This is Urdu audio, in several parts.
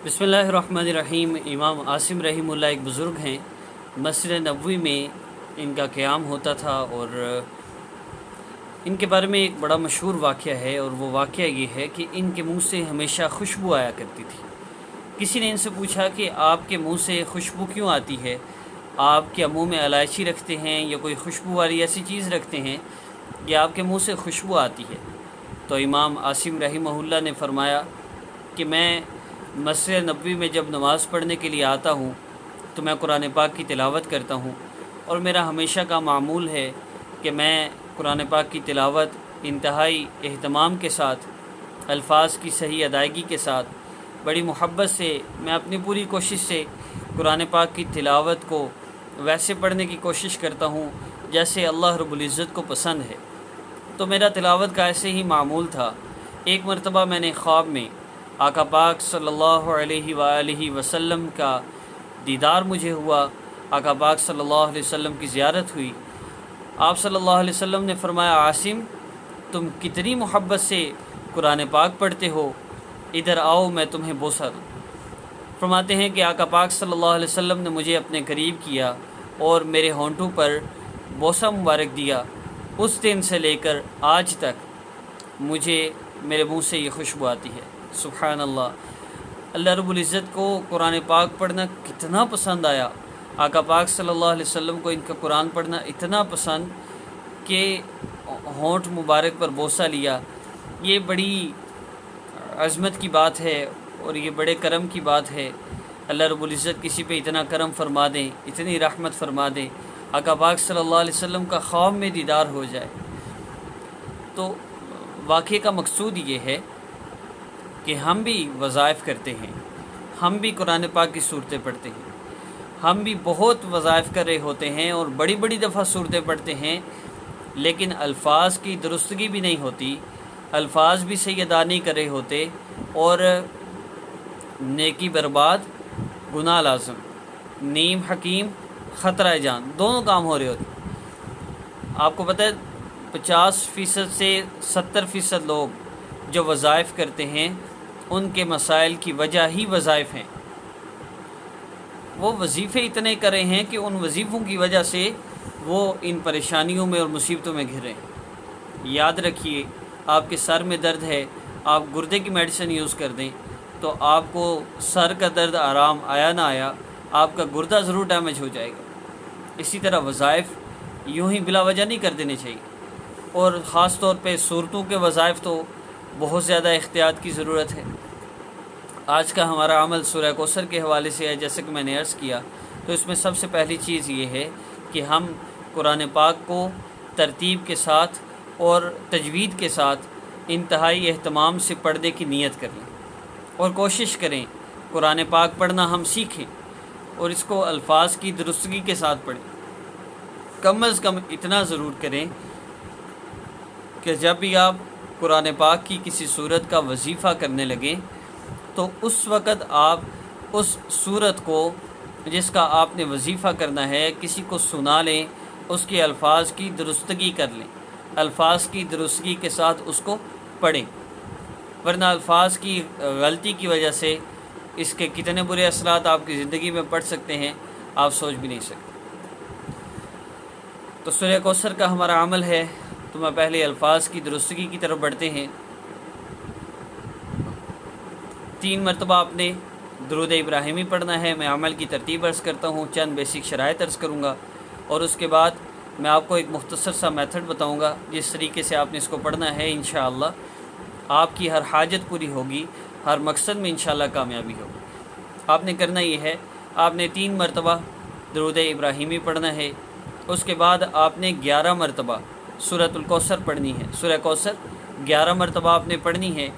بسم اللہ الرحمن الرحیم۔ امام عاصم رحمہ اللہ ایک بزرگ ہیں، مسجد نبوی میں ان کا قیام ہوتا تھا، اور ان کے بارے میں ایک بڑا مشہور واقعہ ہے، اور وہ واقعہ یہ ہے کہ ان کے منہ سے ہمیشہ خوشبو آیا کرتی تھی۔ کسی نے ان سے پوچھا کہ آپ کے منہ سے خوشبو کیوں آتی ہے؟ آپ کیا منہ میں الائچی رکھتے ہیں یا کوئی خوشبو والی ایسی چیز رکھتے ہیں کہ آپ کے منہ سے خوشبو آتی ہے؟ تو امام عاصم رحمہ اللہ نے فرمایا کہ میں مسجد نبوی میں جب نماز پڑھنے کے لیے آتا ہوں تو میں قرآن پاک کی تلاوت کرتا ہوں، اور میرا ہمیشہ کا معمول ہے کہ میں قرآن پاک کی تلاوت انتہائی اہتمام کے ساتھ، الفاظ کی صحیح ادائیگی کے ساتھ، بڑی محبت سے، میں اپنی پوری کوشش سے قرآن پاک کی تلاوت کو ویسے پڑھنے کی کوشش کرتا ہوں جیسے اللہ رب العزت کو پسند ہے۔ تو میرا تلاوت کا ایسے ہی معمول تھا۔ ایک مرتبہ میں نے خواب میں آقا پاک صلی اللہ علیہ وآلہ وسلم کا دیدار مجھے ہوا، آقا پاک صلی اللہ علیہ وسلم کی زیارت ہوئی۔ آپ صلی اللہ علیہ وسلم نے فرمایا، عاصم تم کتنی محبت سے قرآن پاک پڑھتے ہو، ادھر آؤ میں تمہیں بوسہ دوں۔ فرماتے ہیں کہ آقا پاک صلی اللہ علیہ وسلم نے مجھے اپنے قریب کیا اور میرے ہونٹوں پر بوسہ مبارک دیا۔ اس دن سے لے کر آج تک مجھے میرے منہ سے یہ خوشبو آتی ہے۔ سبحان اللہ، اللہ رب العزت کو قرآن پاک پڑھنا کتنا پسند آیا۔ آقا پاک صلی اللہ علیہ وسلم کو ان کا قرآن پڑھنا اتنا پسند کہ ہونٹ مبارک پر بوسہ لیا۔ یہ بڑی عظمت کی بات ہے اور یہ بڑے کرم کی بات ہے۔ اللہ رب العزت کسی پہ اتنا کرم فرما دیں، اتنی رحمت فرما دیں، آقا پاک صلی اللہ علیہ وسلم کا خواب میں دیدار ہو جائے۔ تو واقعے کا مقصود یہ ہے کہ ہم بھی وظائف کرتے ہیں، ہم بھی قرآن پاک کی صورتیں پڑھتے ہیں، ہم بھی بہت وظائف کر رہے ہوتے ہیں اور بڑی بڑی دفعہ صورتیں پڑھتے ہیں، لیکن الفاظ کی درستگی بھی نہیں ہوتی، الفاظ بھی صحیح ادا نہیں کر رہے ہوتے، اور نیکی برباد، گناہ لازم، نیم حکیم، خطرہ جان، دونوں کام ہو رہے ہوتے ہیں۔ آپ کو پتہ ہے 50% سے 70% لوگ جو وظائف کرتے ہیں ان کے مسائل کی وجہ ہی وظائف ہیں۔ وہ وظیفے اتنے کر رہے ہیں کہ ان وظیفوں کی وجہ سے وہ ان پریشانیوں میں اور مصیبتوں میں گھر رہے ہیں۔ یاد رکھیے، آپ کے سر میں درد ہے، آپ گردے کی میڈیسن یوز کر دیں تو آپ کو سر کا درد آرام آیا نہ آیا، آپ کا گردہ ضرور ڈیمیج ہو جائے گا۔ اسی طرح وظائف یوں ہی بلا وجہ نہیں کر دینے چاہیے، اور خاص طور پہ صورتوں کے وظائف تو بہت زیادہ احتیاط کی ضرورت ہے۔ آج کا ہمارا عمل سورہ کوثر کے حوالے سے ہے، جیسے کہ میں نے عرض کیا، تو اس میں سب سے پہلی چیز یہ ہے کہ ہم قرآن پاک کو ترتیب کے ساتھ اور تجوید کے ساتھ انتہائی اہتمام سے پڑھنے کی نیت کر لیں، اور کوشش کریں قرآن پاک پڑھنا ہم سیکھیں، اور اس کو الفاظ کی درستگی کے ساتھ پڑھیں۔ کم از کم اتنا ضرور کریں کہ جب بھی آپ قرآن پاک کی کسی صورت کا وظیفہ کرنے لگیں تو اس وقت آپ اس صورت کو جس کا آپ نے وظیفہ کرنا ہے کسی کو سنا لیں، اس کے الفاظ کی درستگی کر لیں، الفاظ کی درستگی کے ساتھ اس کو پڑھیں، ورنہ الفاظ کی غلطی کی وجہ سے اس کے کتنے برے اثرات آپ کی زندگی میں پڑ سکتے ہیں آپ سوچ بھی نہیں سکتے۔ تو سورہ کوثر کا ہمارا عمل ہے، تو میں پہلے الفاظ کی درستگی کی طرف بڑھتے ہیں۔ 3 مرتبہ آپ نے درود ابراہیمی پڑھنا ہے۔ میں عمل کی ترتیب عرض کرتا ہوں، چند بیسک شرائط عرض کروں گا، اور اس کے بعد میں آپ کو ایک مختصر سا میتھڈ بتاؤں گا جس طریقے سے آپ نے اس کو پڑھنا ہے۔ انشاءاللہ آپ کی ہر حاجت پوری ہوگی، ہر مقصد میں انشاءاللہ کامیابی ہوگی۔ آپ نے کرنا یہ ہے، آپ نے 3 مرتبہ درود ابراہیمی پڑھنا ہے، اس کے بعد آپ نے 11 مرتبہ سورۃ الکوثر پڑھنی ہے۔ سورہ کوثر 11 مرتبہ آپ نے پڑھنی ہے۔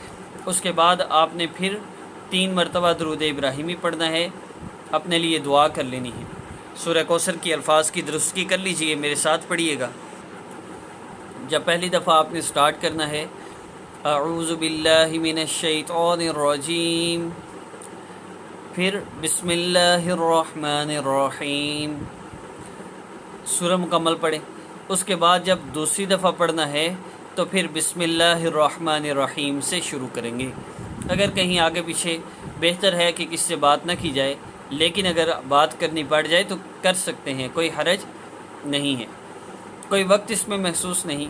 اس کے بعد آپ نے پھر 3 مرتبہ درود ابراہیمی پڑھنا ہے، اپنے لیے دعا کر لینی ہے۔ سورہ کوثر کی الفاظ کی درستگی کر لیجئے، میرے ساتھ پڑھیے گا۔ جب پہلی دفعہ آپ نے سٹارٹ کرنا ہے، اعوذ باللہ من الشیطان الرجیم، پھر بسم اللہ الرحمن الرحیم، سورہ مکمل پڑھیں۔ اس کے بعد جب دوسری دفعہ پڑھنا ہے تو پھر بسم اللہ الرحمن الرحیم سے شروع کریں گے، اگر کہیں آگے پیچھے بہتر ہے کہ کس سے بات نہ کی جائے، لیکن اگر بات کرنی پڑ جائے تو کر سکتے ہیں، کوئی حرج نہیں ہے، کوئی وقت اس میں محسوس نہیں۔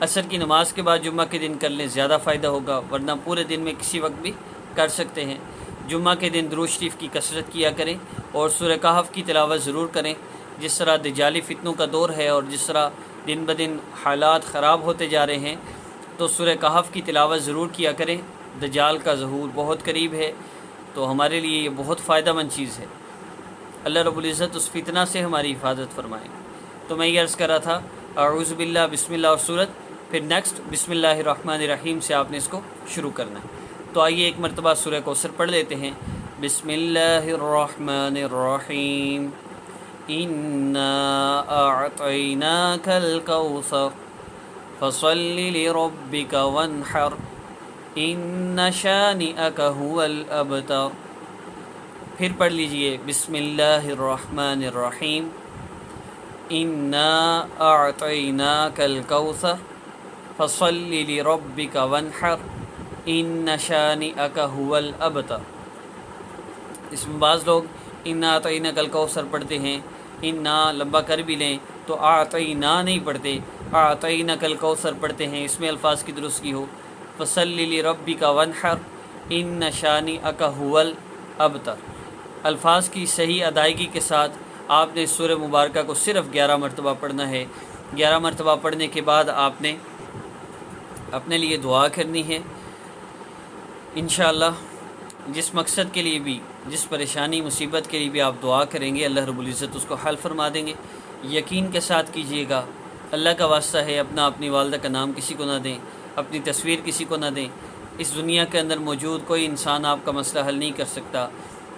عصر کی نماز کے بعد جمعہ کے دن کر لیں، زیادہ فائدہ ہوگا، ورنہ پورے دن میں کسی وقت بھی کر سکتے ہیں۔ جمعہ کے دن درود شریف کی کثرت کیا کریں اور سورہ کہف کی تلاوت ضرور کریں۔ جس طرح دجالی فتنوں کا دور ہے اور جس طرح دن بدن حالات خراب ہوتے جا رہے ہیں، تو سورہ کہف کی تلاوت ضرور کیا کریں۔ دجال کا ظہور بہت قریب ہے، تو ہمارے لیے یہ بہت فائدہ مند چیز ہے۔ اللہ رب العزت اس فتنہ سے ہماری حفاظت فرمائے۔ تو میں یہ عرض کر رہا تھا، اعوذ باللہ، بسم اللہ اور سورت، پھر نیکسٹ بسم اللہ الرحمن الرحیم سے آپ نے اس کو شروع کرنا ہے۔ تو آئیے ایک مرتبہ سورہ کوثر پڑھ لیتے ہیں۔ بسم اللہ الرحمن الرحیم، انا اعطیناک الکوثر فصل لربک وانحر ان شانئک هو الابتر۔ پھر پڑھ لیجئے، بسم اللہ الرحمن الرحیم، انا اعطیناک الکوثر فصل لربک وانحر ان شانئک هو الابتر۔ اس میں بعض لوگ انا اعطیناک الکوثر پڑھتے ہیں، انا لمبا کر بھی لیں تو اعطینا نہیں پڑھتے، اعطیناک الکوثر پڑھتے ہیں، اس میں الفاظ کی درستگی ہو۔ فصل لربک وانحر ان شانئک هو الابتر، الفاظ کی صحیح ادائیگی کے ساتھ آپ نے سورہ مبارکہ کو صرف 11 مرتبہ پڑھنا ہے۔ 11 مرتبہ پڑھنے کے بعد آپ نے اپنے لیے دعا کرنی ہے۔ انشاءاللہ جس مقصد کے لیے بھی، جس پریشانی مصیبت کے لیے بھی آپ دعا کریں گے، اللہ رب العزت اس کو حل فرما دیں گے۔ یقین کے ساتھ کیجئے گا، اللہ کا واسطہ ہے، اپنی والدہ کا نام کسی کو نہ دیں، اپنی تصویر کسی کو نہ دیں۔ اس دنیا کے اندر موجود کوئی انسان آپ کا مسئلہ حل نہیں کر سکتا،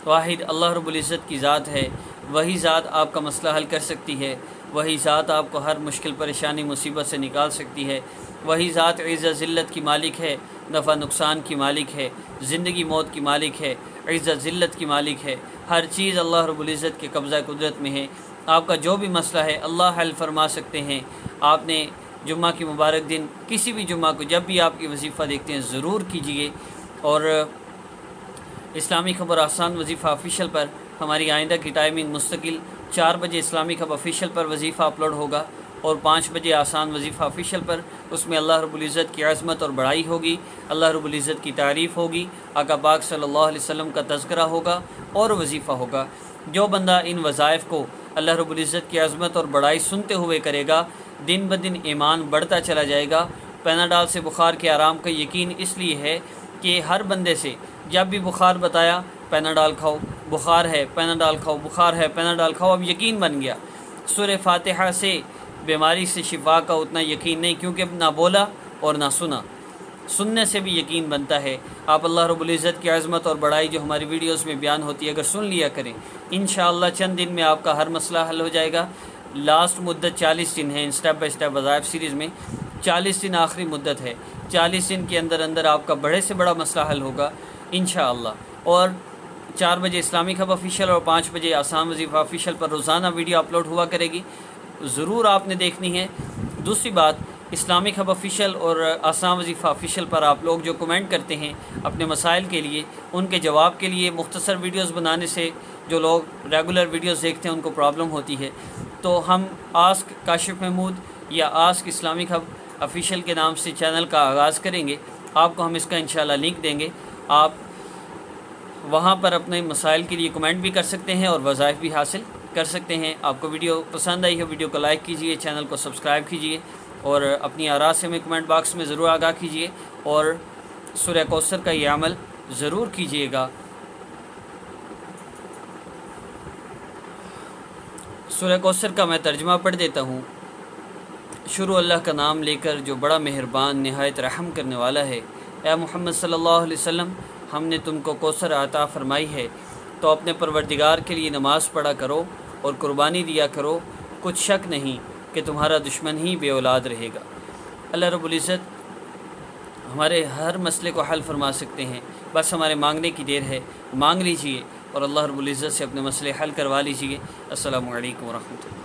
واحد اللہ رب العزت کی ذات ہے، وہی ذات آپ کا مسئلہ حل کر سکتی ہے، وہی ذات آپ کو ہر مشکل پریشانی مصیبت سے نکال سکتی ہے، وہی ذات عزت ذلت کی مالک ہے، نفع نقصان کی مالک ہے، زندگی موت کی مالک ہے، عزت ذلت کی مالک ہے، ہر چیز اللہ رب العزت کے قبضہ قدرت میں ہے۔ آپ کا جو بھی مسئلہ ہے اللہ حل فرما سکتے ہیں۔ آپ نے جمعہ کی مبارک دن، کسی بھی جمعہ کو جب بھی آپ کی وظیفہ دیکھتے ہیں ضرور کیجئے، اور اسلامی خبر آسان وظیفہ آفیشیل پر ہماری آئندہ کی ٹائمنگ مستقل 4 بجے اسلامی خبر آفیشیل پر وظیفہ اپلوڈ ہوگا اور 5 بجے آسان وظیفہ آفیشیل پر، اس میں اللہ رب العزت کی عظمت اور بڑائی ہوگی، اللہ رب العزت کی تعریف ہوگی، آقا پاک صلی اللہ علیہ وسلم کا تذکرہ ہوگا اور وظیفہ ہوگا۔ جو بندہ ان وظائف کو اللہ رب العزت کی عظمت اور بڑائی سنتے ہوئے کرے گا، دن بدن ایمان بڑھتا چلا جائے گا۔ پیناڈال سے بخار کے آرام کا یقین اس لیے ہے کہ ہر بندے سے جب بھی بخار بتایا، پیناڈال کھاؤ، بخار ہے پیناڈال کھاؤ، بخار ہے پیناڈال کھاؤ، اب یقین بن گیا۔ سورہ فاتحہ سے بیماری سے شفا کا اتنا یقین نہیں، کیونکہ نہ بولا اور نہ سنا، سننے سے بھی یقین بنتا ہے۔ آپ اللہ رب العزت کی عظمت اور بڑائی جو ہماری ویڈیوز میں بیان ہوتی ہے اگر سن لیا کریں، انشاءاللہ چند دن میں آپ کا ہر مسئلہ حل ہو جائے گا۔ لاسٹ مدت 40 دن ہے، اسٹیپ بائی اسٹیپ وظائف سیریز میں 40 دن آخری مدت ہے، 40 دن کے اندر آپ کا بڑے سے بڑا مسئلہ حل ہوگا انشاءاللہ۔ اور 4 بجے اسلامی خبر آفیشیل اور 5 بجے آسان وظیفہ آفیشیل پر روزانہ ویڈیو اپلوڈ ہوا کرے گی، ضرور آپ نے دیکھنی ہے۔ دوسری بات، اسلامی خبر آفیشیل اور آسان وظیفہ آفیشیل پر آپ لوگ جو کمنٹ کرتے ہیں اپنے مسائل کے لیے، ان کے جواب کے لیے مختصر ویڈیوز بنانے سے جو لوگ ریگولر ویڈیوز دیکھتے ہیں ان کو پرابلم ہوتی ہے، تو ہم آسک کاشف محمود یا آسک اسلامی خبر آفیشیل کے نام سے چینل کا آغاز کریں گے۔ آپ کو ہم اس کا انشاءاللہ لنک دیں گے، آپ وہاں پر اپنے مسائل کے لیے کمنٹ بھی کر سکتے ہیں اور وظائف بھی حاصل کر سکتے ہیں۔ آپ کو ویڈیو پسند آئی ہے، ویڈیو کو لائک کیجئے، چینل کو سبسکرائب کیجئے اور اپنی آراء سے ہمیں کمنٹ باکس میں ضرور آگاہ کیجئے، اور سورہ کوثر کا یہ عمل ضرور کیجئے گا۔ سورہ کوثر کا میں ترجمہ پڑھ دیتا ہوں۔ شروع اللہ کا نام لے کر جو بڑا مہربان نہایت رحم کرنے والا ہے۔ اے محمد صلی اللہ علیہ وسلم، ہم نے تم کو کوثر عطا فرمائی ہے، تو اپنے پروردگار کے لیے نماز پڑھا کرو اور قربانی دیا کرو، کچھ شک نہیں کہ تمہارا دشمن ہی بے اولاد رہے گا۔ اللہ رب العزت ہمارے ہر مسئلے کو حل فرما سکتے ہیں، بس ہمارے مانگنے کی دیر ہے، مانگ لیجئے اور اللہ رب العزت سے اپنے مسئلے حل کروا لیجئے۔ السلام علیکم ورحمۃ اللہ۔